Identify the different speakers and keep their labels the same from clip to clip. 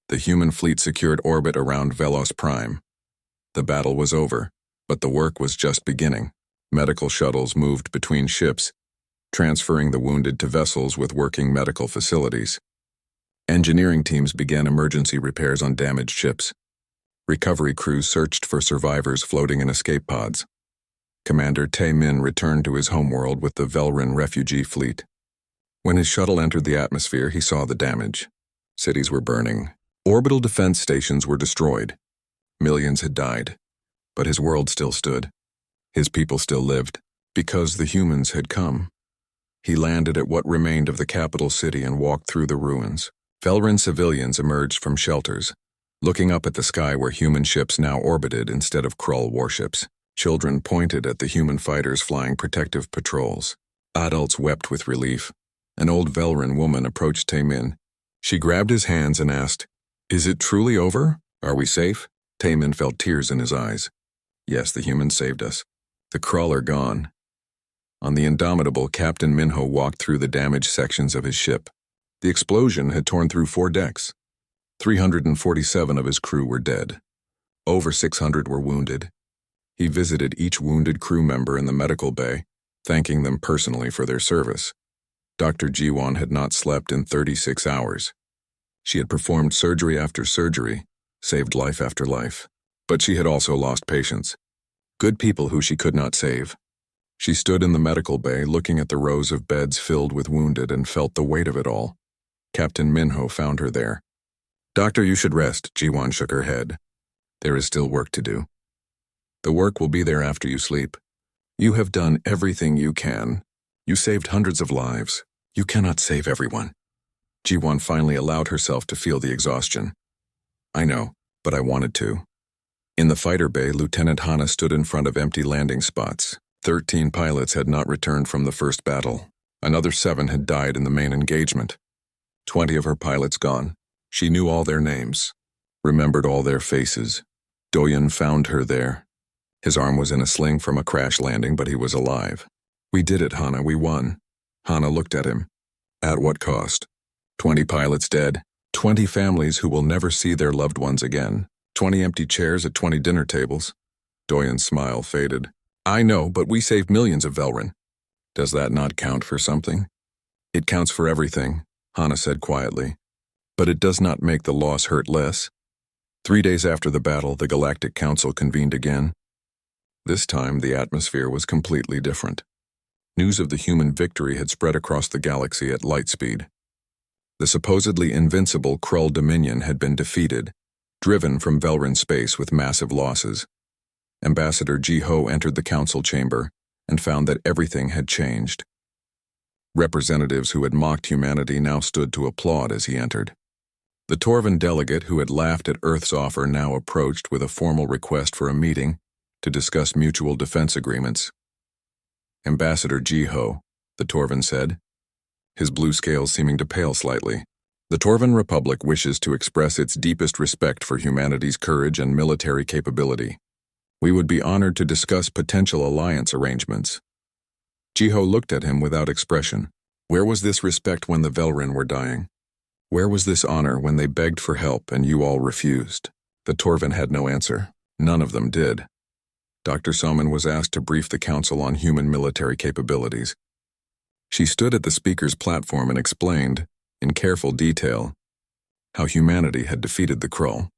Speaker 1: The human fleet secured orbit around Velos Prime. The battle was over, but the work was just beginning. Medical shuttles moved between ships, transferring the wounded to vessels with working medical facilities. Engineering teams began emergency repairs on damaged ships. Recovery crews searched for survivors floating in escape pods. Commander Tae-min returned to his homeworld with the Velrin refugee fleet. When his shuttle entered the atmosphere, he saw the damage. Cities were burning. Orbital defense stations were destroyed. Millions had died. But his world still stood. His people still lived, because the humans had come. He landed at what remained of the capital city and walked through the ruins. Velrin civilians emerged from shelters, looking up at the sky where human ships now orbited instead of Krull warships. Children pointed at the human fighters flying protective patrols. Adults wept with relief. An old Velrin woman approached Tae-min. She grabbed his hands and asked, "Is it truly over? Are we safe?" Tae-min felt tears in his eyes. Yes, the humans saved us. The Krull are gone. On the Indomitable, Captain Minho walked through the damaged sections of his ship. The explosion had torn through 4 decks. 347 of his crew were dead. Over 600 were wounded. He visited each wounded crew member in the medical bay, thanking them personally for their service. Dr. Jiwon had not slept in 36 hours. She had performed surgery after surgery, saved life after life. But she had also lost patients. Good people who she could not save. She stood in the medical bay looking at the rows of beds filled with wounded and felt the weight of it all. Captain Minho found her there. "Doctor, you should rest," Jiwon shook her head. "There is still work to do. The work will be there after you sleep. You have done everything you can. You saved hundreds of lives. You cannot save everyone." Jiwon finally allowed herself to feel the exhaustion. "I know, but I wanted to." In the fighter bay, Lieutenant Hana stood in front of empty landing spots. 13 pilots had not returned from the first battle. Another 7 had died in the main engagement. 20 of her pilots gone. She knew all their names, remembered all their faces. Doyen found her there. His arm was in a sling from a crash landing, but he was alive. "We did it, Hana, we won." Hana looked at him. "At what cost? 20 pilots dead, 20 families who will never see their loved ones again, 20 empty chairs at 20 dinner tables." Doyen's smile faded. "I know, but we saved millions of Velrin." "Does that not count for something?" "It counts for everything," Hana said quietly. "But it does not make the loss hurt less." 3 days after the battle, the Galactic Council convened again. This time, the atmosphere was completely different. News of the human victory had spread across the galaxy at light speed. The supposedly invincible Krull Dominion had been defeated, driven from Velrin space with massive losses. Ambassador Ji-ho entered the council chamber and found that everything had changed. Representatives who had mocked humanity now stood to applaud as he entered. The Torvan delegate who had laughed at Earth's offer now approached with a formal request for a meeting to discuss mutual defense agreements. "Ambassador Ji-ho," the Torvan said, his blue scales seeming to pale slightly. "The Torvan Republic wishes to express its deepest respect for humanity's courage and military capability. We would be honored to discuss potential alliance arrangements." Ji-ho looked at him without expression. Where was this respect when the Velrin were dying? Where was this honor when they begged for help and you all refused? The Torvan had no answer. None of them did. Dr. Soman was asked to brief the council on human military capabilities. She stood at the speaker's platform and explained, in careful detail, how humanity had defeated the Krull.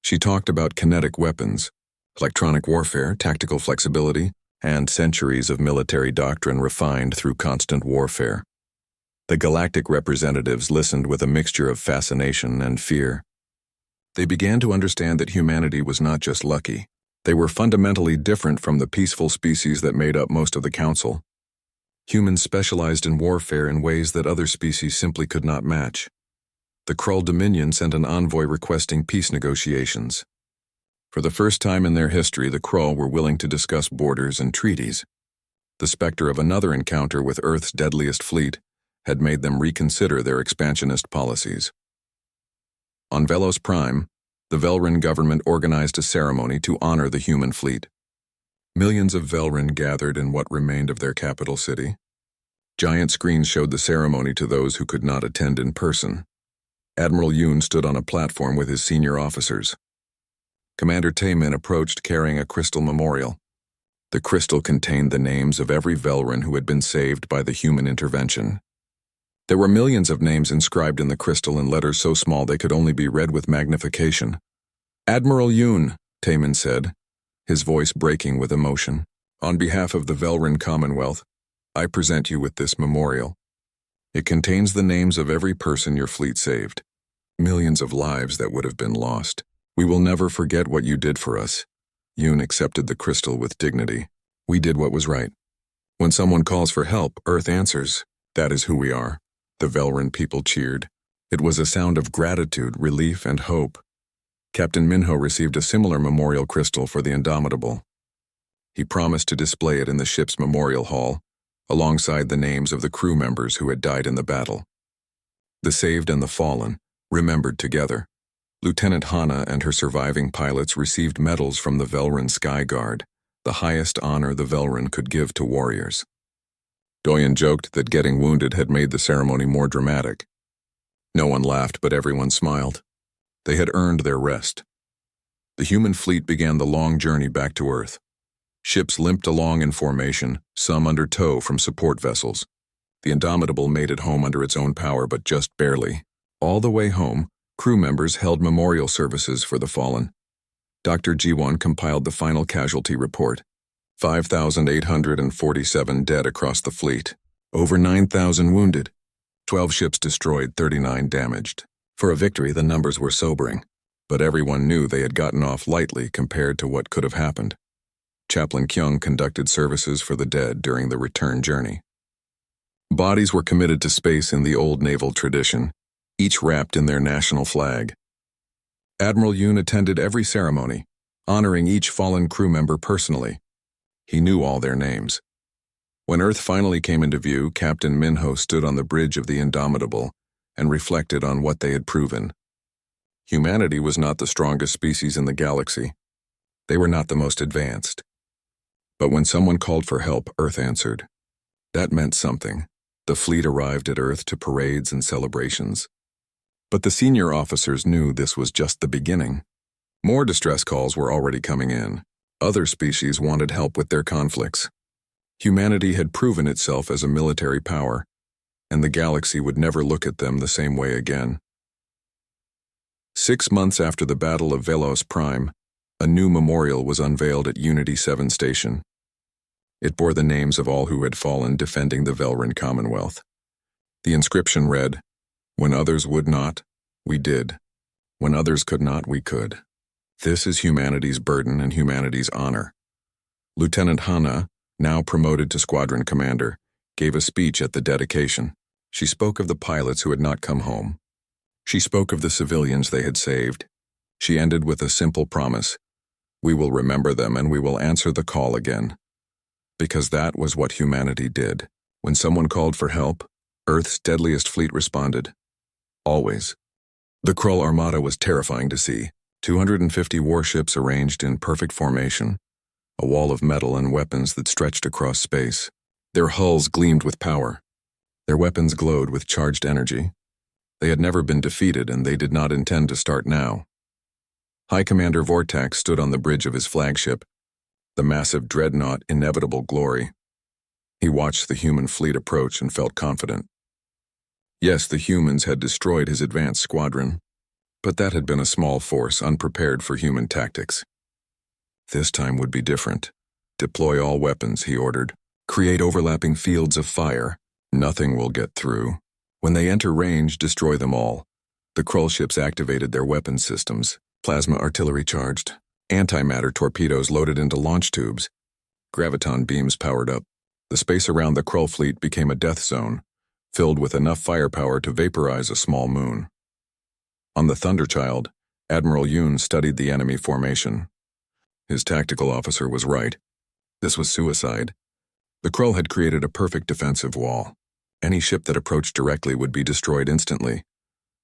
Speaker 1: She talked about kinetic weapons, electronic warfare, tactical flexibility, and centuries of military doctrine refined through constant warfare. The galactic representatives listened with a mixture of fascination and fear. They began to understand that humanity was not just lucky. They were fundamentally different from the peaceful species that made up most of the council. Humans specialized in warfare in ways that other species simply could not match. The Krull Dominion sent an envoy requesting peace negotiations. For the first time in their history, the Krull were willing to discuss borders and treaties. The specter of another encounter with Earth's deadliest fleet had made them reconsider their expansionist policies. On Velos Prime, the Velrin government organized a ceremony to honor the human fleet. Millions of Velrin gathered in what remained of their capital city. Giant screens showed the ceremony to those who could not attend in person. Admiral Yoon stood on a platform with his senior officers. Commander Taemin approached carrying a crystal memorial. The crystal contained the names of every Velrun who had been saved by the human intervention. There were millions of names inscribed in the crystal in letters so small they could only be read with magnification. "Admiral Yoon," Taemin said, his voice breaking with emotion, "on behalf of the Velrun Commonwealth, I present you with this memorial. It contains the names of every person your fleet saved. Millions of lives that would have been lost. We will never forget what you did for us." Yoon accepted the crystal with dignity. "We did what was right. When someone calls for help, Earth answers. That is who we are." The Velrun people cheered. It was a sound of gratitude, relief, and hope. Captain Minho received a similar memorial crystal for the Indomitable. He promised to display it in the ship's memorial hall, alongside the names of the crew members who had died in the battle. The saved and the fallen, remembered together. Lieutenant Hana and her surviving pilots received medals from the Velrun Sky Guard, the highest honor the Velrun could give to warriors. Doyen joked that getting wounded had made the ceremony more dramatic. No one laughed, but everyone smiled. They had earned their rest. The human fleet began the long journey back to Earth. Ships limped along in formation, some under tow from support vessels. The Indomitable made it home under its own power, but just barely. All the way home, crew members held memorial services for the fallen. Dr. Jiwon compiled the final casualty report. 5,847 dead across the fleet. Over 9,000 wounded. 12 ships destroyed, 39 damaged. For a victory, the numbers were sobering, but everyone knew they had gotten off lightly compared to what could have happened. Chaplain Kyung conducted services for the dead during the return journey. Bodies were committed to space in the old naval tradition, each wrapped in their national flag. Admiral Yoon attended every ceremony, honoring each fallen crew member personally. He knew all their names. When Earth finally came into view, Captain Minho stood on the bridge of the Indomitable and reflected on what they had proven. Humanity was not the strongest species in the galaxy. They were not the most advanced. But when someone called for help, Earth answered. That meant something. The fleet arrived at Earth to parades and celebrations. But the senior officers knew this was just the beginning. More distress calls were already coming in. Other species wanted help with their conflicts. Humanity had proven itself as a military power, and the galaxy would never look at them the same way again. 6 months after the Battle of HFY, a new memorial was unveiled at Unity 7 Station. It bore the names of all who had fallen defending the Velrun Commonwealth. The inscription read, "When others would not, we did. When others could not, we could. This is humanity's burden and humanity's honor." Lieutenant Hana, now promoted to squadron commander, gave a speech at the dedication. She spoke of the pilots who had not come home. She spoke of the civilians they had saved. She ended with a simple promise. We will remember them and we will answer the call again. Because that was what humanity did. When someone called for help, Earth's deadliest fleet responded. Always. The Krull Armada was terrifying to see. 250 warships arranged in perfect formation, a wall of metal and weapons that stretched across space. Their hulls gleamed with power. Their weapons glowed with charged energy. They had never been defeated, and they did not intend to start now. High Commander Vortax stood on the bridge of his flagship, the massive dreadnought Inevitable Glory. He watched the human fleet approach and felt confident. Yes, the humans had destroyed his advanced squadron, but that had been a small force unprepared for human tactics. This time would be different. Deploy all weapons, he ordered. Create overlapping fields of fire. Nothing will get through. When they enter range, destroy them all. The Krull ships activated their weapon systems. Plasma artillery charged. Antimatter torpedoes loaded into launch tubes. Graviton beams powered up. The space around the Krull fleet became a death zone, filled with enough firepower to vaporize a small moon. On the Thunderchild, Admiral Yoon studied the enemy formation. His tactical officer was right. This was suicide. The Krull had created a perfect defensive wall. Any ship that approached directly would be destroyed instantly.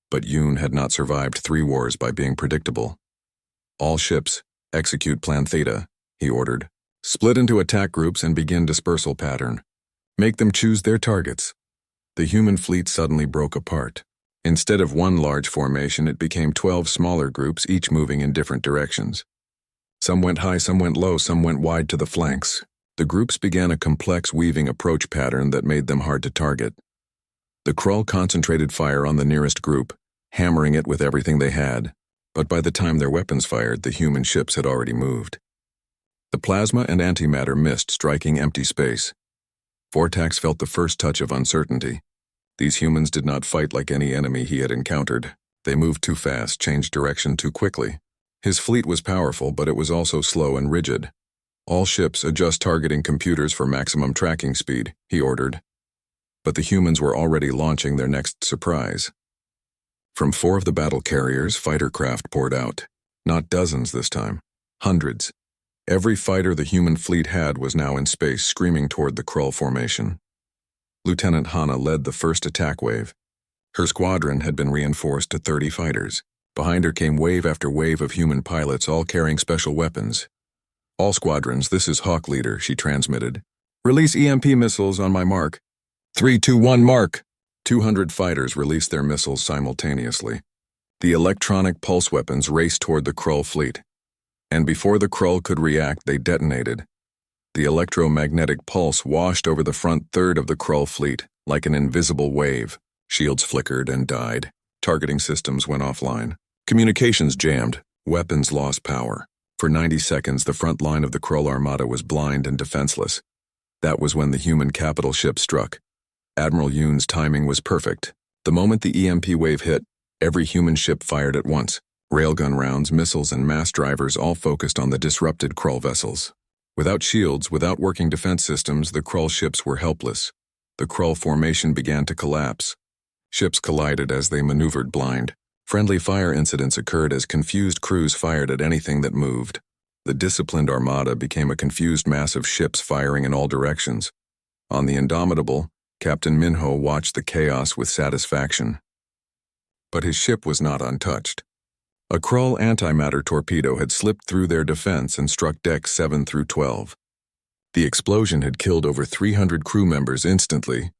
Speaker 1: But Yoon had not survived 3 wars by being predictable. All ships, execute Plan Theta, he ordered. Split into attack groups and begin dispersal pattern. Make them choose their targets. The human fleet suddenly broke apart. Instead of one large formation, it became 12 smaller groups, each moving in different directions. Some went high, some went low, some went wide to the flanks. The groups began a complex weaving approach pattern that made them hard to target. The Krull concentrated fire on the nearest group, hammering it with everything they had, but by the time their weapons fired, the human ships had already moved. The plasma and antimatter missed, striking empty space. Vortax felt the first touch of uncertainty. These humans did not fight like any enemy he had encountered. They moved too fast, changed direction too quickly. His fleet was powerful, but it was also slow and rigid. All ships adjust targeting computers for maximum tracking speed, he ordered. But the humans were already launching their next surprise. From 4 of the battle carriers, fighter craft poured out. Not dozens this time. Hundreds. Every fighter the human fleet had was now in space, screaming toward the Krull formation. Lieutenant Hana led the first attack wave. Her squadron had been reinforced to 30 fighters. Behind her came wave after wave of human pilots, all carrying special weapons. "All squadrons, this is Hawk Leader," she transmitted. "Release EMP missiles on my mark. 3, 2, 1, mark!" 200 fighters released their missiles simultaneously. The electronic pulse weapons raced toward the Krull fleet. And before the Krull could react, they detonated. The electromagnetic pulse washed over the front third of the Krull fleet, like an invisible wave. Shields flickered and died. Targeting systems went offline. Communications jammed. Weapons lost power. For 90 seconds, the front line of the Krull armada was blind and defenseless. That was when the human capital ship struck. Admiral Yoon's timing was perfect. The moment the EMP wave hit, every human ship fired at once. Railgun rounds, missiles, and mass drivers all focused on the disrupted Krull vessels. Without shields, without working defense systems, the Krull ships were helpless. The Krull formation began to collapse. Ships collided as they maneuvered blind. Friendly fire incidents occurred as confused crews fired at anything that moved. The disciplined armada became a confused mass of ships firing in all directions. On the Indomitable, Captain Minho watched the chaos with satisfaction. But his ship was not untouched. A Krull antimatter torpedo had slipped through their defense and struck decks 7 through 12. The explosion had killed over 300 crew members instantly.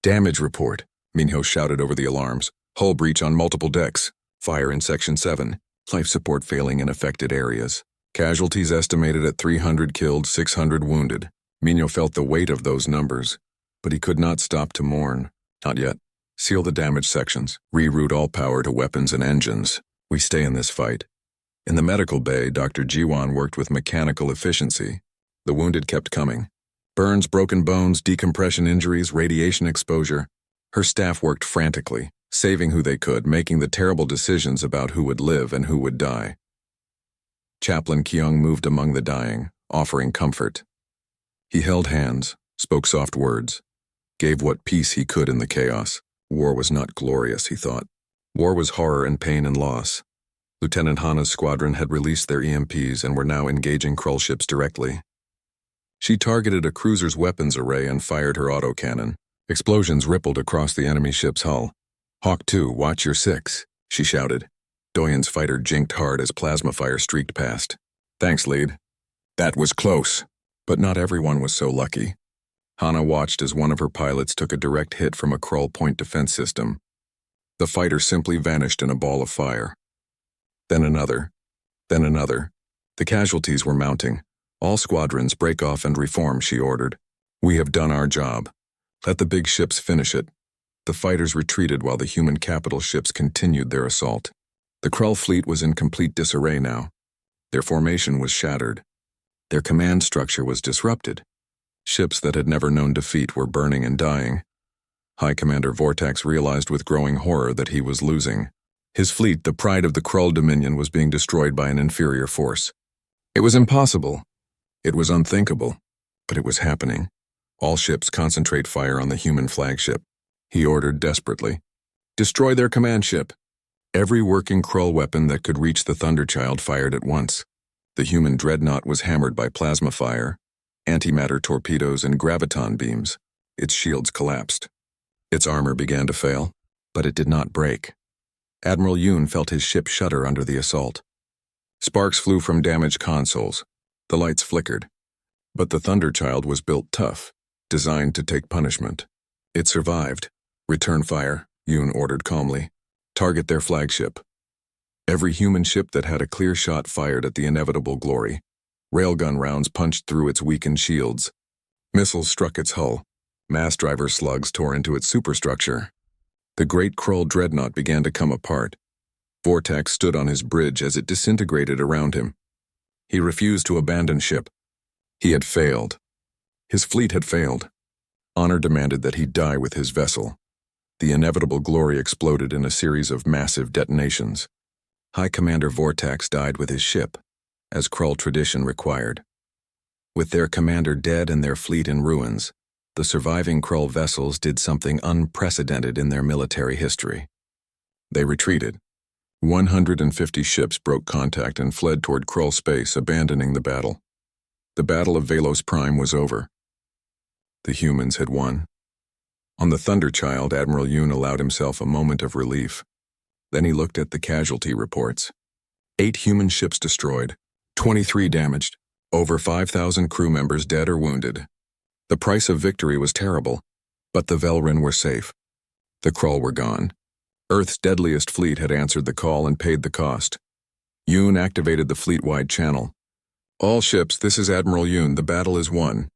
Speaker 1: "Damage report," Minho shouted over the alarms. "Hull breach on multiple decks. Fire in Section 7. Life support failing in affected areas. Casualties estimated at 300 killed, 600 wounded." Minho felt the weight of those numbers, but he could not stop to mourn. Not yet. Seal the damaged sections. Reroute all power to weapons and engines. We stay in this fight. In the medical bay, Dr. Jiwan worked with mechanical efficiency. The wounded kept coming. Burns, broken bones, decompression injuries, radiation exposure. Her staff worked frantically, saving who they could, making the terrible decisions about who would live and who would die. Chaplain Kyung moved among the dying, offering comfort. He held hands, spoke soft words, gave what peace he could in the chaos. War was not glorious, he thought. War was horror and pain and loss. Lieutenant Hana's squadron had released their EMPs and were now engaging Krull ships directly. She targeted a cruiser's weapons array and fired her autocannon. Explosions rippled across the enemy ship's hull. "Hawk 2, watch your 6, she shouted. Doyen's fighter jinked hard as plasma fire streaked past. "Thanks, lead." "That was close." But not everyone was so lucky. Hana watched as one of her pilots took a direct hit from a Krull point defense system. The fighter simply vanished in a ball of fire. Then another. Then another. The casualties were mounting. "All squadrons break off and reform," she ordered. "We have done our job. Let the big ships finish it." The fighters retreated while the human capital ships continued their assault. The Krull fleet was in complete disarray now. Their formation was shattered. Their command structure was disrupted. Ships that had never known defeat were burning and dying. High Commander Vortax realized with growing horror that he was losing. His fleet, the pride of the Krull Dominion, was being destroyed by an inferior force. It was impossible. It was unthinkable. But it was happening. "All ships concentrate fire on the human flagship," he ordered desperately. "Destroy their command ship." Every working Krull weapon that could reach the Thunderchild fired at once. The human dreadnought was hammered by plasma fire, antimatter torpedoes, and graviton beams. Its shields collapsed. Its armor began to fail, but it did not break. Admiral Yoon felt his ship shudder under the assault. Sparks flew from damaged consoles. The lights flickered. But the Thunderchild was built tough, designed to take punishment. It survived. "Return fire," Yoon ordered calmly. Target their flagship. Every human ship that had a clear shot fired at the inevitable glory. Railgun rounds punched through its weakened shields. Missiles struck its hull. Mass driver slugs tore into its superstructure. The great Krull dreadnought began to come apart. Vortex stood on his bridge as it disintegrated around him. He refused to abandon ship. He had failed. His fleet had failed. Honor demanded that he die with his vessel. The inevitable glory exploded in a series of massive detonations. High Commander Vortex died with his ship, as Krull tradition required. With their commander dead and their fleet in ruins, the surviving Krull vessels did something unprecedented in their military history. They retreated. 150 ships broke contact and fled toward Krull space, abandoning the battle. The Battle of HFY was over. The humans had won. On the Thunderchild, Admiral Yoon allowed himself a moment of relief. Then he looked at the casualty reports. 8 human ships destroyed, 23 damaged, over 5,000 crew members dead or wounded. The price of victory was terrible, but the Velrin were safe. The Krull were gone. Earth's deadliest fleet had answered the call and paid the cost. Yoon activated the fleet-wide channel. All ships, this is Admiral Yoon, the battle is won.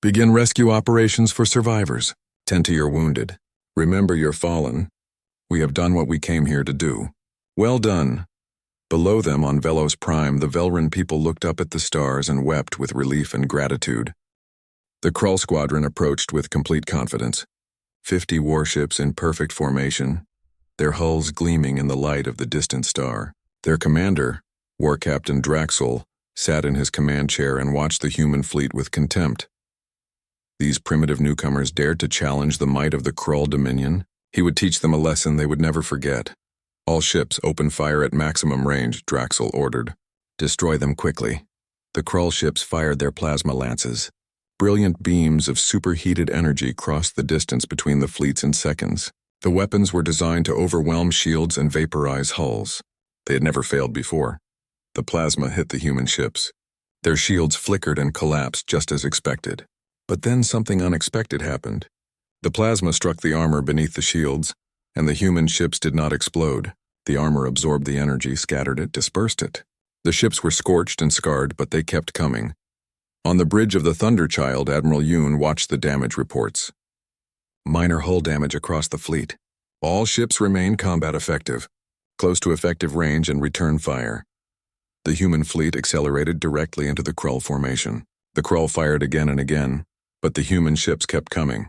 Speaker 1: Begin rescue operations for survivors. Tend to your wounded. Remember your fallen. We have done what we came here to do. Well done. Below them on HFY, the Velrin people looked up at the stars and wept with relief and gratitude. The Krull squadron approached with complete confidence. 50 warships in perfect formation, their hulls gleaming in the light of the distant star. Their commander, War Captain Draxel, sat in his command chair and watched the human fleet with contempt. These primitive newcomers dared to challenge the might of the Krull Dominion. He would teach them a lesson they would never forget. All ships open fire at maximum range, Draxel ordered. Destroy them quickly. The Krull ships fired their plasma lances. Brilliant beams of superheated energy crossed the distance between the fleets in seconds. The weapons were designed to overwhelm shields and vaporize hulls. They had never failed before. The plasma hit the human ships. Their shields flickered and collapsed just as expected. But then something unexpected happened. The plasma struck the armor beneath the shields, and the human ships did not explode. The armor absorbed the energy, scattered it, dispersed it. The ships were scorched and scarred, but they kept coming. On the bridge of the Thunderchild, Admiral Yoon watched the damage reports. Minor hull damage across the fleet. All ships remain combat effective, close to effective range and return fire. The human fleet accelerated directly into the Krull formation. The Krull fired again and again, but the human ships kept coming,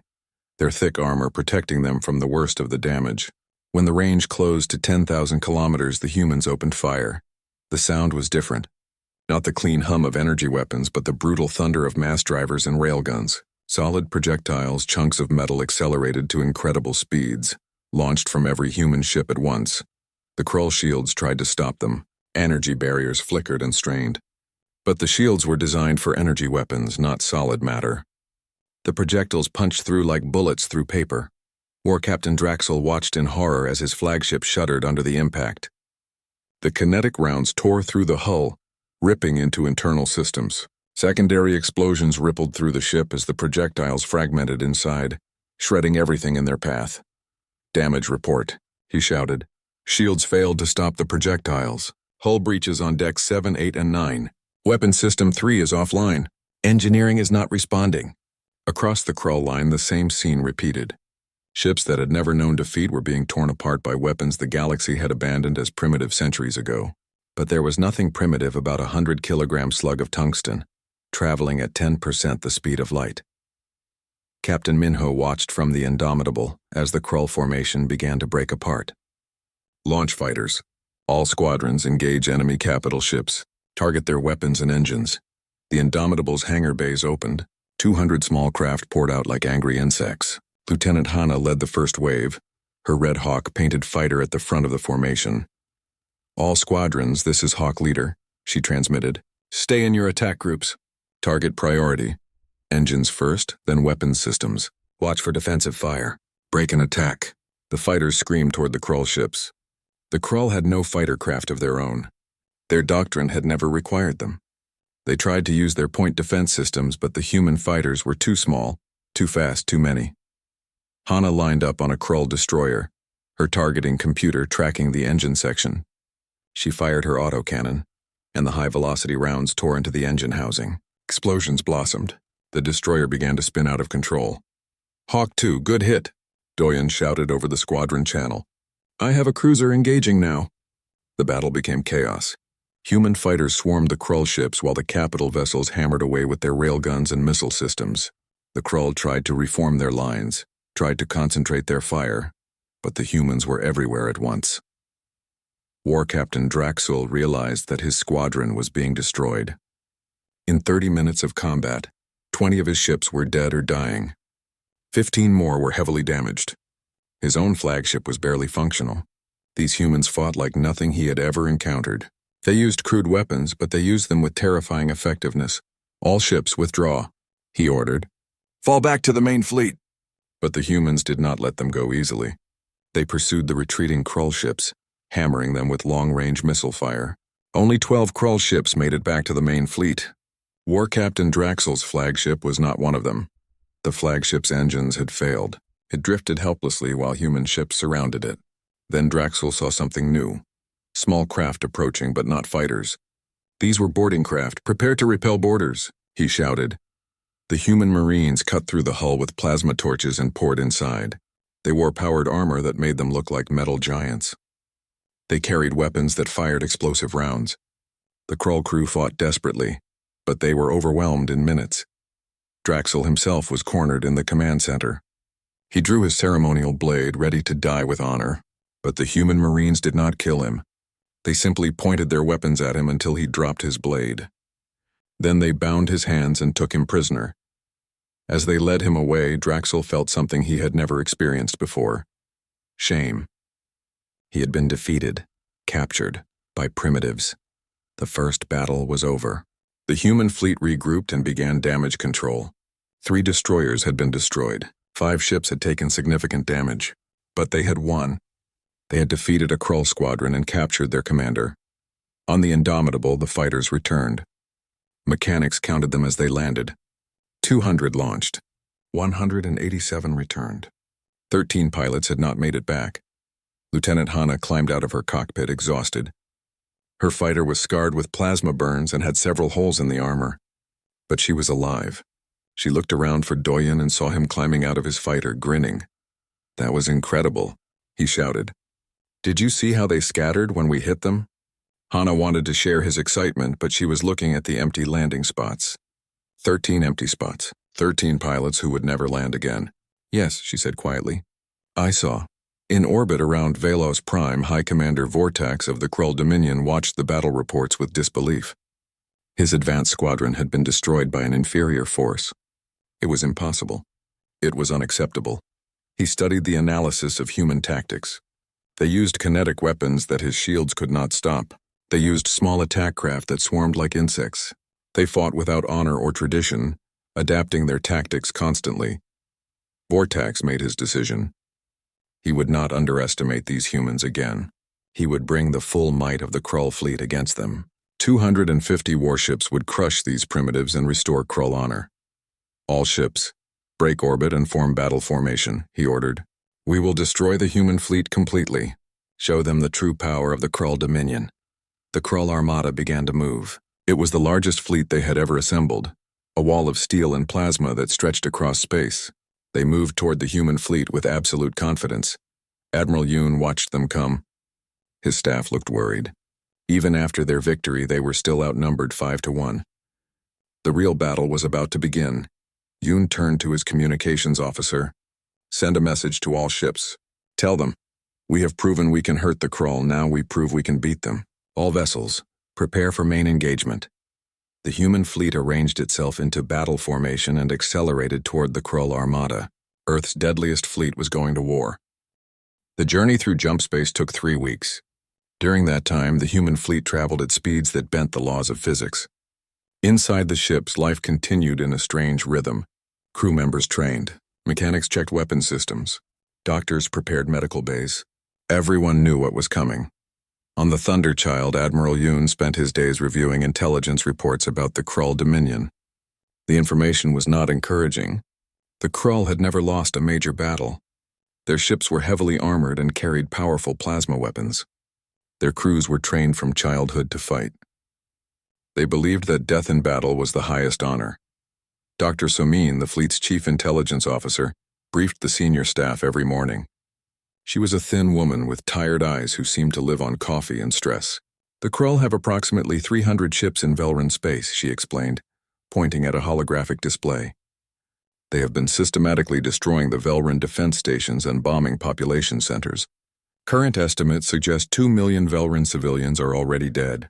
Speaker 1: their thick armor protecting them from the worst of the damage. When the range closed to 10,000 kilometers, the humans opened fire. The sound was different. Not the clean hum of energy weapons, but the brutal thunder of mass drivers and railguns. Solid projectiles, chunks of metal accelerated to incredible speeds, launched from every human ship at once. The Krull shields tried to stop them. Energy barriers flickered and strained. But the shields were designed for energy weapons, not solid matter. The projectiles punched through like bullets through paper. War Captain Draxel watched in horror as his flagship shuddered under the impact. The kinetic rounds tore through the hull, ripping into internal systems. Secondary explosions rippled through the ship as the projectiles fragmented inside, shredding everything in their path. Damage report, he shouted. Shields failed to stop the projectiles. Hull breaches on decks 7, 8, and 9. Weapon System 3 is offline. Engineering is not responding. Across the Krull line, the same scene repeated. Ships that had never known defeat were being torn apart by weapons the galaxy had abandoned as primitive centuries ago. But there was nothing primitive about a 100-kilogram slug of tungsten, traveling at 10% the speed of light. Captain Minho watched from the Indomitable as the Krull formation began to break apart. Launch fighters. All squadrons engage enemy capital ships. Target their weapons and engines. The Indomitable's hangar bays opened. 200 small craft poured out like angry insects. Lieutenant Hana led the first wave, her Red Hawk painted fighter at the front of the formation. All squadrons, this is Hawk Leader, she transmitted. Stay in your attack groups. Target priority. Engines first, then weapons systems. Watch for defensive fire. Break and attack. The fighters screamed toward the Krull ships. The Krull had no fighter craft of their own. Their doctrine had never required them. They tried to use their point defense systems, but the human fighters were too small, too fast, too many. Hana lined up on a Krull destroyer, her targeting computer tracking the engine section. She fired her autocannon, and the high-velocity rounds tore into the engine housing. Explosions blossomed. The destroyer began to spin out of control. "Hawk 2, good hit," Doyen shouted over the squadron channel. "I have a cruiser engaging now." The battle became chaos. Human fighters swarmed the Krull ships while the capital vessels hammered away with their railguns and missile systems. The Krull tried to reform their lines, tried to concentrate their fire, but the humans were everywhere at once. War Captain Draxel realized that his squadron was being destroyed. In 30 minutes of combat, 20 of his ships were dead or dying. 15 more were heavily damaged. His own flagship was barely functional. These humans fought like nothing he had ever encountered. They used crude weapons, but they used them with terrifying effectiveness. "All ships withdraw," he ordered. "Fall back to the main fleet." But the humans did not let them go easily. They pursued the retreating Krull ships, hammering them with long-range missile fire. Only 12 Krull ships made it back to the main fleet. War Captain Draxel's flagship was not one of them. The flagship's engines had failed. It drifted helplessly while human ships surrounded it. Then Draxel saw something new. Small craft approaching, but not fighters. "These were boarding craft. Prepare to repel boarders," he shouted. The human Marines cut through the hull with plasma torches and poured inside. They wore powered armor that made them look like metal giants. They carried weapons that fired explosive rounds. The Krull crew fought desperately, but they were overwhelmed in minutes. Draxel himself was cornered in the command center. He drew his ceremonial blade, ready to die with honor, but the human Marines did not kill him. They simply pointed their weapons at him until he dropped his blade. Then they bound his hands and took him prisoner. As they led him away, Draxel felt something he had never experienced before: shame. He had been defeated, captured, by primitives. The first battle was over. The human fleet regrouped and began damage control. 3 destroyers had been destroyed. 5 ships had taken significant damage. But they had won. They had defeated a Krull squadron and captured their commander. On the Indomitable, the fighters returned. Mechanics counted them as they landed. 200 launched. 187 returned. 13 pilots had not made it back. Lieutenant Hana climbed out of her cockpit exhausted. Her fighter was scarred with plasma burns and had several holes in the armor. But she was alive. She looked around for Doyen and saw him climbing out of his fighter, grinning. "That was incredible," he shouted. "Did you see how they scattered when we hit them?" Hana wanted to share his excitement, but she was looking at the empty landing spots. 13 empty spots. 13 pilots who would never land again. "Yes," she said quietly. "I saw." In orbit around HFY, High Commander Vortax of the Krull Dominion watched the battle reports with disbelief. His advanced squadron had been destroyed by an inferior force. It was impossible. It was unacceptable. He studied the analysis of human tactics. They used kinetic weapons that his shields could not stop. They used small attack craft that swarmed like insects. They fought without honor or tradition, adapting their tactics constantly. Vortax made his decision. He would not underestimate these humans again. He would bring the full might of the Krull fleet against them. 250 warships would crush these primitives and restore Krull honor. "All ships, break orbit and form battle formation," he ordered. "We will destroy the human fleet completely. Show them the true power of the Krull Dominion." The Krull armada began to move. It was the largest fleet they had ever assembled, a wall of steel and plasma that stretched across space. They moved toward the human fleet with absolute confidence. Admiral Yoon watched them come. His staff looked worried. Even after their victory, they were still outnumbered 5-1. The real battle was about to begin. Yoon turned to his communications officer. "Send a message to all ships. Tell them, we have proven we can hurt the Krull, now we prove we can beat them. All vessels, prepare for main engagement." The human fleet arranged itself into battle formation and accelerated toward the Krull armada. Earth's deadliest fleet was going to war. The journey through jump space took 3 weeks. During that time, the human fleet traveled at speeds that bent the laws of physics. Inside the ships, life continued in a strange rhythm. Crew members trained. Mechanics checked weapon systems. Doctors prepared medical bays. Everyone knew what was coming. On the Thunderchild, Admiral Yoon spent his days reviewing intelligence reports about the Krull Dominion. The information was not encouraging. The Krull had never lost a major battle. Their ships were heavily armored and carried powerful plasma weapons. Their crews were trained from childhood to fight. They believed that death in battle was the highest honor. Dr. Somin, the fleet's chief intelligence officer, briefed the senior staff every morning. She was a thin woman with tired eyes who seemed to live on coffee and stress. The Krull have approximately 300 ships in Velran space, she explained, pointing at a holographic display. They have been systematically destroying the Velran defense stations and bombing population centers. Current estimates suggest 2 million Velran civilians are already dead.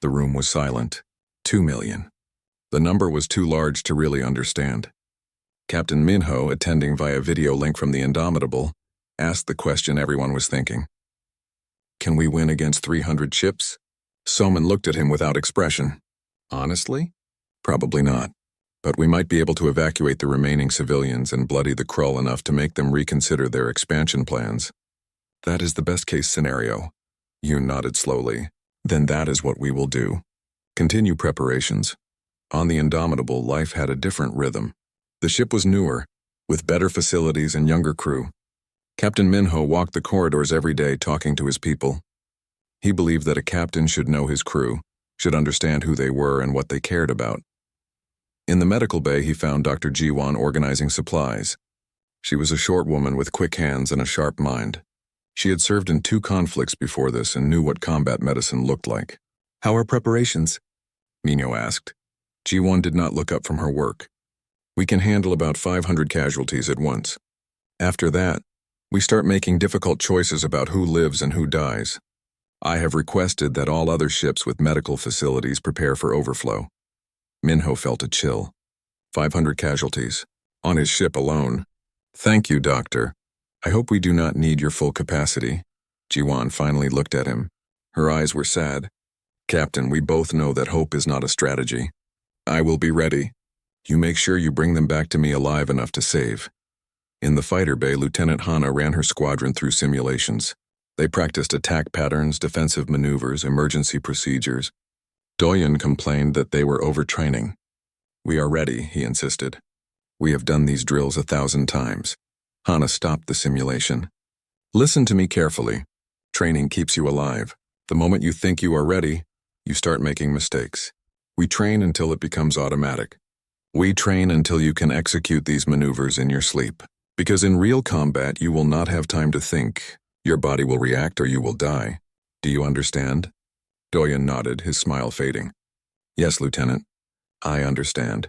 Speaker 1: The room was silent. 2 million. The number was too large to really understand. Captain Minho, attending via video link from the Indomitable, asked the question everyone was thinking. Can we win against 300 ships? Soman looked at him without expression. Honestly? Probably not. But we might be able to evacuate the remaining civilians and bloody the Krull enough to make them reconsider their expansion plans. That is the best-case scenario. Yoon nodded slowly. Then that is what we will do. Continue preparations. On the Indomitable, life had a different rhythm. The ship was newer, with better facilities and younger crew. Captain Minho walked the corridors every day talking to his people. He believed that a captain should know his crew, should understand who they were and what they cared about. In the medical bay, he found Dr. Jiwon organizing supplies. She was a short woman with quick hands and a sharp mind. She had served in 2 conflicts before this and knew what combat medicine looked like. How are preparations? Minho asked. Jiwon did not look up from her work. We can handle about 500 casualties at once. After that, we start making difficult choices about who lives and who dies. I have requested that all other ships with medical facilities prepare for overflow. Minho felt a chill. 500 casualties. On his ship alone. Thank you, Doctor. I hope we do not need your full capacity. Jiwon finally looked at him. Her eyes were sad. Captain, we both know that hope is not a strategy. I will be ready. You make sure you bring them back to me alive enough to save. In the fighter bay, Lieutenant Hana ran her squadron through simulations. They practiced attack patterns, defensive maneuvers, emergency procedures. Doyen complained that they were overtraining. We are ready, he insisted. We have done these drills 1,000 times. Hana stopped the simulation. Listen to me carefully. Training keeps you alive. The moment you think you are ready, you start making mistakes. We train until it becomes automatic. We train until you can execute these maneuvers in your sleep. Because in real combat, you will not have time to think. Your body will react or you will die. Do you understand? Doyen nodded, his smile fading. Yes, Lieutenant. I understand.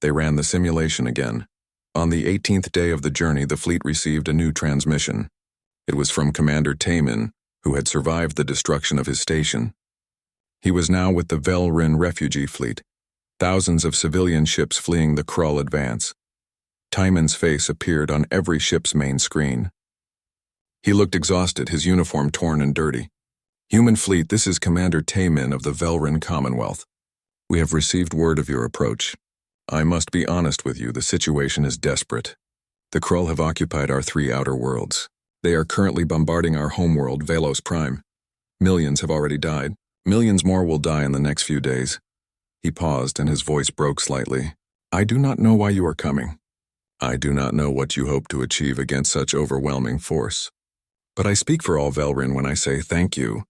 Speaker 1: They ran the simulation again. On the 18th day of the journey, the fleet received a new transmission. It was from Commander Taemin, who had survived the destruction of his station. He was now with the Velrin refugee fleet, thousands of civilian ships fleeing the Krull advance. Taemin's face appeared on every ship's main screen. He looked exhausted, his uniform torn and dirty. Human fleet, this is Commander Taemin of the Velrin Commonwealth. We have received word of your approach. I must be honest with you, the situation is desperate. The Krull have occupied our 3 outer worlds. They are currently bombarding our homeworld, HFY. Millions have already died. Millions more will die in the next few days. He paused and his voice broke slightly. I do not know why you are coming. I do not know what you hope to achieve against such overwhelming force. But I speak for all Velrin when I say thank you.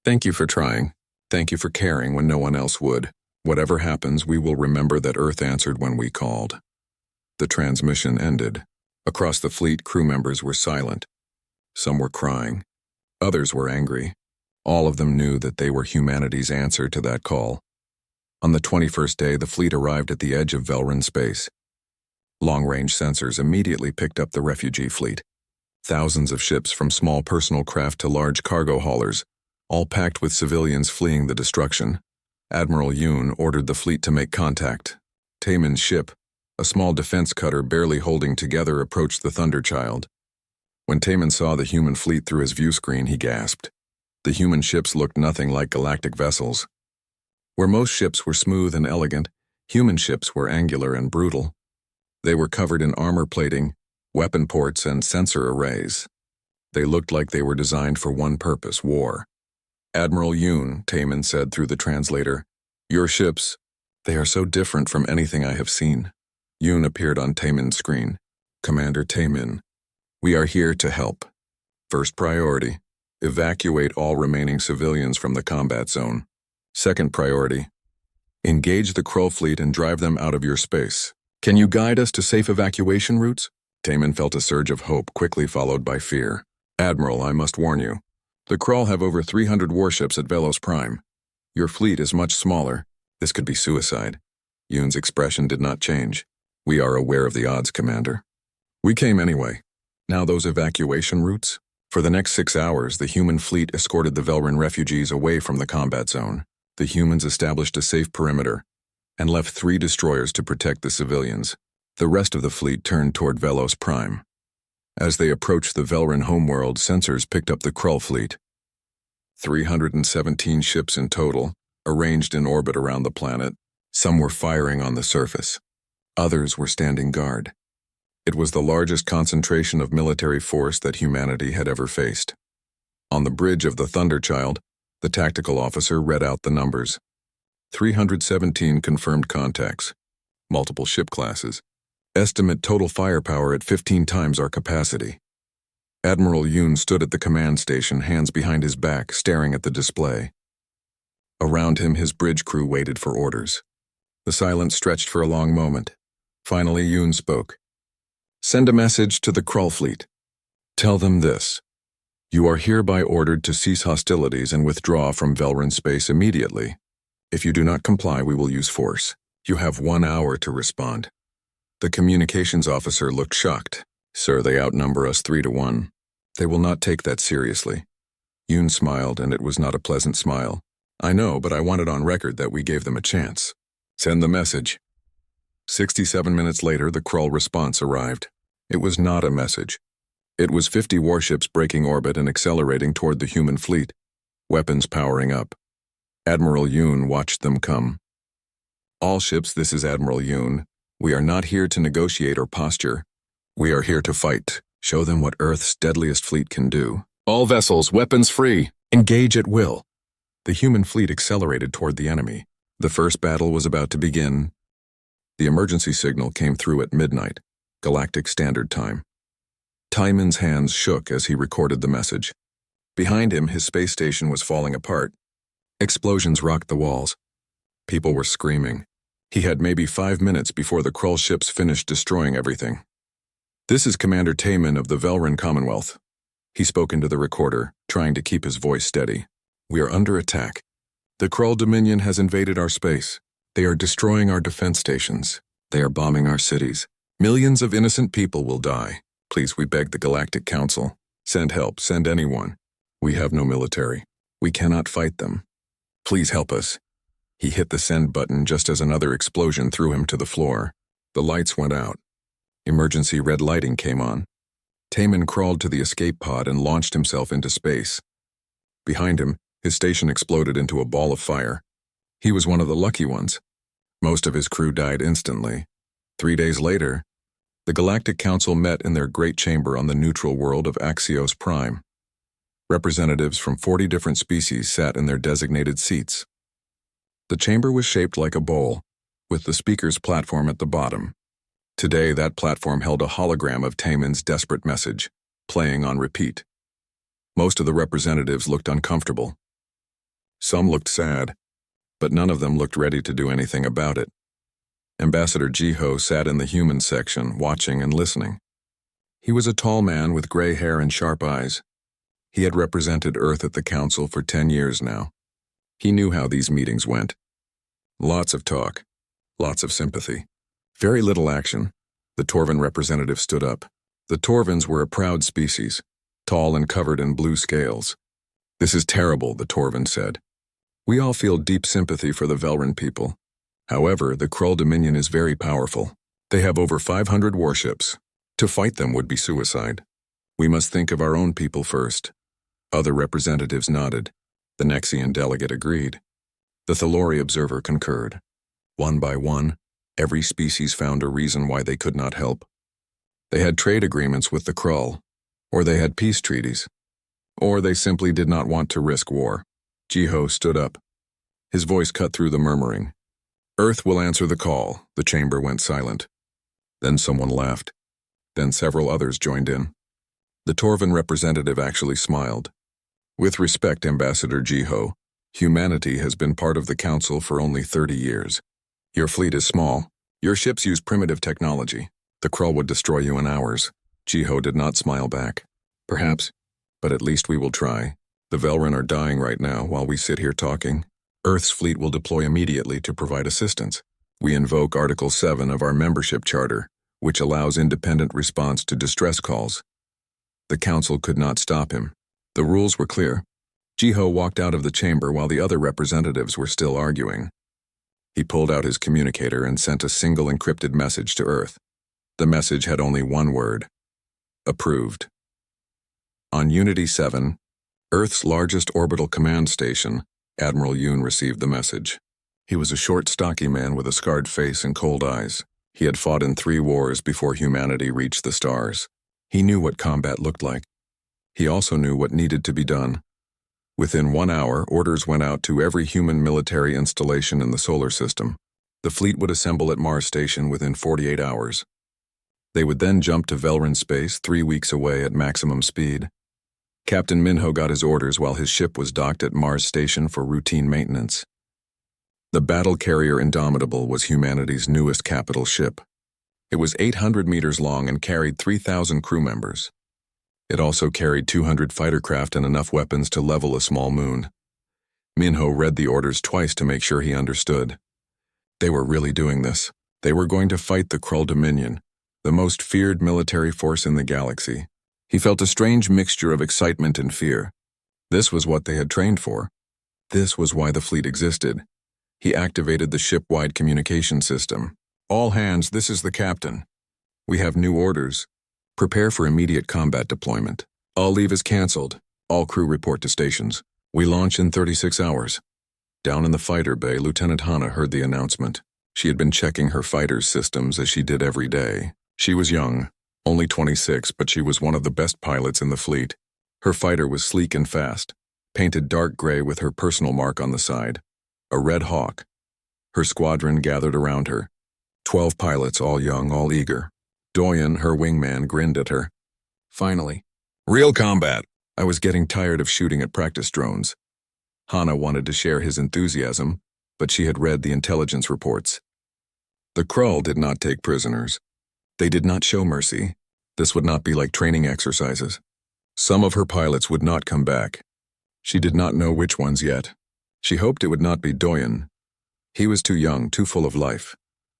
Speaker 1: Thank you for trying. Thank you for caring when no one else would. Whatever happens, we will remember that Earth answered when we called. The transmission ended. Across the fleet, crew members were silent. Some were crying. Others were angry. All of them knew that they were humanity's answer to that call. On the 21st day, the fleet arrived at the edge of Velran space. Long-range sensors immediately picked up the refugee fleet. Thousands of ships, from small personal craft to large cargo haulers, all packed with civilians fleeing the destruction. Admiral Yoon ordered the fleet to make contact. Taemin's ship, a small defense cutter barely holding together, approached the Thunderchild. When Taemin saw the human fleet through his view screen, he gasped. The human ships looked nothing like galactic vessels. Where most ships were smooth and elegant, human ships were angular and brutal. They were covered in armor plating, weapon ports, and sensor arrays. They looked like they were designed for one purpose: war. Admiral Yoon, Taemin said through the translator, your ships, they are so different from anything I have seen. Yoon appeared on Taemin's screen. Commander Taemin, We are here to help. First priority, evacuate all remaining civilians from the combat zone. Second priority, engage the Krull fleet and drive them out of your space. Can you guide us to safe evacuation routes? Taman felt a surge of hope, quickly followed by fear. Admiral, I must warn you. The Krull have over 300 warships at Velos Prime. Your fleet is much smaller. This could be suicide. Yoon's expression did not change. We are aware of the odds, Commander. We came anyway. Now those evacuation routes? For the next 6 hours, the human fleet escorted the Velran refugees away from the combat zone. The humans established a safe perimeter and left 3 destroyers to protect the civilians. The rest of the fleet turned toward Velos Prime. As they approached the Velran homeworld, sensors picked up the Krull fleet. 317 ships in total, arranged in orbit around the planet. Some were firing on the surface. Others were standing guard. It was the largest concentration of military force that humanity had ever faced. On the bridge of the Thunderchild, the tactical officer read out the numbers. 317 confirmed contacts. Multiple ship classes. Estimate total firepower at 15 times our capacity. Admiral Yoon stood at the command station, hands behind his back, staring at the display. Around him, his bridge crew waited for orders. The silence stretched for a long moment. Finally, Yoon spoke. Send a message to the Krull fleet. Tell them this. You are hereby ordered to cease hostilities and withdraw from Velran space immediately. If you do not comply, we will use force. You have 1 hour to respond. The communications officer looked shocked. Sir, they outnumber us 3-1. They will not take that seriously. Yoon smiled, and it was not a pleasant smile. I know, but I want it on record that we gave them a chance. Send the message. 67 minutes later, the Krull response arrived. It was not a message. It was 50 warships breaking orbit and accelerating toward the human fleet, weapons powering up. Admiral Yoon watched them come. All ships, this is Admiral Yoon. We are not here to negotiate or posture. We are here to fight. Show them what Earth's deadliest fleet can do. All vessels, weapons free. Engage at will. The human fleet accelerated toward the enemy. The first battle was about to begin. The emergency signal came through at midnight, Galactic Standard Time. Timon's hands shook as he recorded the message. Behind him, his space station was falling apart. Explosions rocked the walls. People were screaming. He had maybe 5 minutes before the Krull ships finished destroying everything. This is Commander Taman of the Velran Commonwealth. He spoke into the recorder, trying to keep his voice steady. We are under attack. The Krull Dominion has invaded our space. They are destroying our defense stations. They are bombing our cities. Millions of innocent people will die. Please, we beg the Galactic Council. Send help, send anyone. We have no military. We cannot fight them. Please help us. He hit the send button just as another explosion threw him to the floor. The lights went out. Emergency red lighting came on. Taman crawled to the escape pod and launched himself into space. Behind him, his station exploded into a ball of fire. He was one of the lucky ones. Most of his crew died instantly. 3 days later, the Galactic Council met in their great chamber on the neutral world of Axios Prime. Representatives from 40 different species sat in their designated seats. The chamber was shaped like a bowl, with the speaker's platform at the bottom. Today, that platform held a hologram of Taman's desperate message, playing on repeat. Most of the representatives looked uncomfortable. Some looked sad, but none of them looked ready to do anything about it. Ambassador Jiho sat in the human section, watching and listening. He was a tall man with gray hair and sharp eyes. He had represented Earth at the Council for 10 years now. He knew how these meetings went. Lots of talk, lots of sympathy. Very little action. The Torvan representative stood up. The Torvans were a proud species, tall and covered in blue scales. This is terrible, the Torvan said. We all feel deep sympathy for the Velran people. However, the Krull Dominion is very powerful. They have over 500 warships. To fight them would be suicide. We must think of our own people first. Other representatives nodded. The Nexian delegate agreed. The Thalori observer concurred. One by one, every species found a reason why they could not help. They had trade agreements with the Krull, or they had peace treaties, or they simply did not want to risk war. Jiho stood up. His voice cut through the murmuring. Earth will answer the call. The chamber went silent. Then someone laughed. Then several others joined in. The Torvan representative actually smiled. With respect, Ambassador Jiho, humanity has been part of the Council for only 30 years. Your fleet is small. Your ships use primitive technology. The Krull would destroy you in hours. Jiho did not smile back. Perhaps, but at least we will try. The Velrin are dying right now while we sit here talking. Earth's fleet will deploy immediately to provide assistance. We invoke Article 7 of our membership charter, which allows independent response to distress calls. The Council could not stop him. The rules were clear. Jiho walked out of the chamber while the other representatives were still arguing. He pulled out his communicator and sent a single encrypted message to Earth. The message had only one word: approved. On Unity 7, Earth's largest orbital command station, Admiral Yoon received the message. He was a short, stocky man with a scarred face and cold eyes. He had fought in 3 wars before humanity reached the stars. He knew what combat looked like. He also knew what needed to be done. Within 1 hour, orders went out to every human military installation in the solar system. The fleet would assemble at Mars Station within 48 hours. They would then jump to Velrin space 3 weeks away at maximum speed. Captain Minho got his orders while his ship was docked at Mars Station for routine maintenance. The battle carrier Indomitable was humanity's newest capital ship. It was 800 meters long and carried 3,000 crew members. It also carried 200 fighter craft and enough weapons to level a small moon. Minho read the orders twice to make sure he understood. They were really doing this. They were going to fight the Krull Dominion, the most feared military force in the galaxy. He felt a strange mixture of excitement and fear. This was what they had trained for. This was why the fleet existed. He activated the ship-wide communication system. All hands, this is the captain. We have new orders. Prepare for immediate combat deployment. All leave is cancelled. All crew report to stations. We launch in 36 hours. Down in the fighter bay, Lieutenant Hana heard the announcement. She had been checking her fighter's systems as she did every day. She was young, only 26, but she was one of the best pilots in the fleet. Her fighter was sleek and fast, painted dark gray with her personal mark on the side. A red hawk. Her squadron gathered around her. 12 pilots, all young, all eager. Doyen, her wingman, grinned at her. Finally. Real combat. I was getting tired of shooting at practice drones. Hana wanted to share his enthusiasm, but she had read the intelligence reports. The Krull did not take prisoners. They did not show mercy. This would not be like training exercises. Some of her pilots would not come back. She did not know which ones yet. She hoped it would not be Doyen. He was too young, too full of life.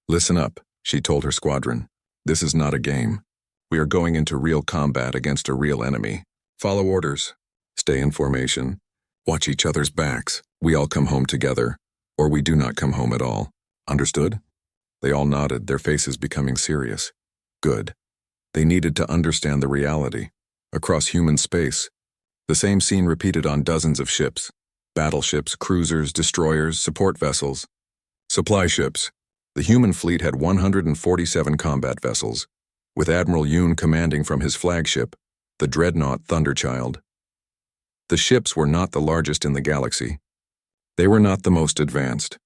Speaker 1: Listen up, she told her squadron. This is not a game. We are going into real combat against a real enemy. Follow orders. Stay in formation. Watch each other's backs. We all come home together, or we do not come home at all. Understood? They all nodded, their faces becoming serious. Good. They needed to understand the reality. Across human space, the same scene repeated on dozens of ships. Battleships, cruisers, destroyers, support vessels. Supply ships. The human fleet had 147 combat vessels, with Admiral Yoon commanding from his flagship, the dreadnought Thunderchild. The ships were not the largest in the galaxy. They were not the most advanced.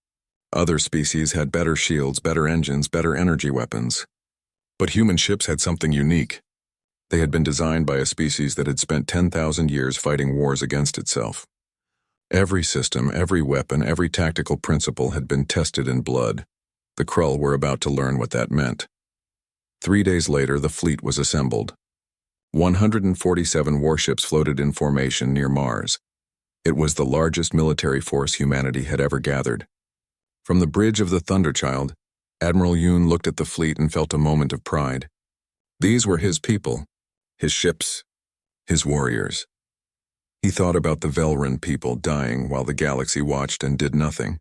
Speaker 1: Other species had better shields, better engines, better energy weapons. But human ships had something unique. They had been designed by a species that had spent 10,000 years fighting wars against itself. Every system, every weapon, every tactical principle had been tested in blood. The Krull were about to learn what that meant. 3 days later, the fleet was assembled. 147 warships floated in formation near Mars. It was the largest military force humanity had ever gathered. From the bridge of the Thunderchild, Admiral Yoon looked at the fleet and felt a moment of pride. These were his people, his ships, his warriors. He thought about the Velrin people dying while the galaxy watched and did nothing.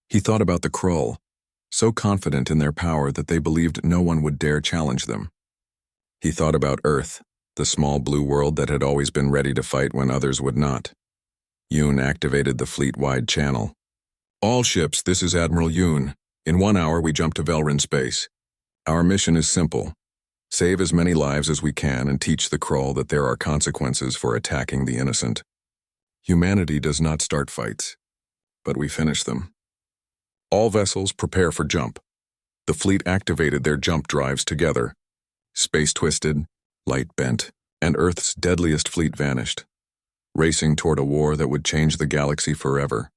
Speaker 1: He thought about the Krull, so confident in their power that they believed no one would dare challenge them. He thought about Earth, the small blue world that had always been ready to fight when others would not. Yoon activated the fleet-wide channel. All ships, this is Admiral Yoon. In 1 hour, we jump to Velrin space. Our mission is simple. Save as many lives as we can and teach the Krull that there are consequences for attacking the innocent. Humanity does not start fights, but we finish them. All vessels prepare for jump. The fleet activated their jump drives together. Space twisted, light bent, and Earth's deadliest fleet vanished, racing toward a war that would change the galaxy forever.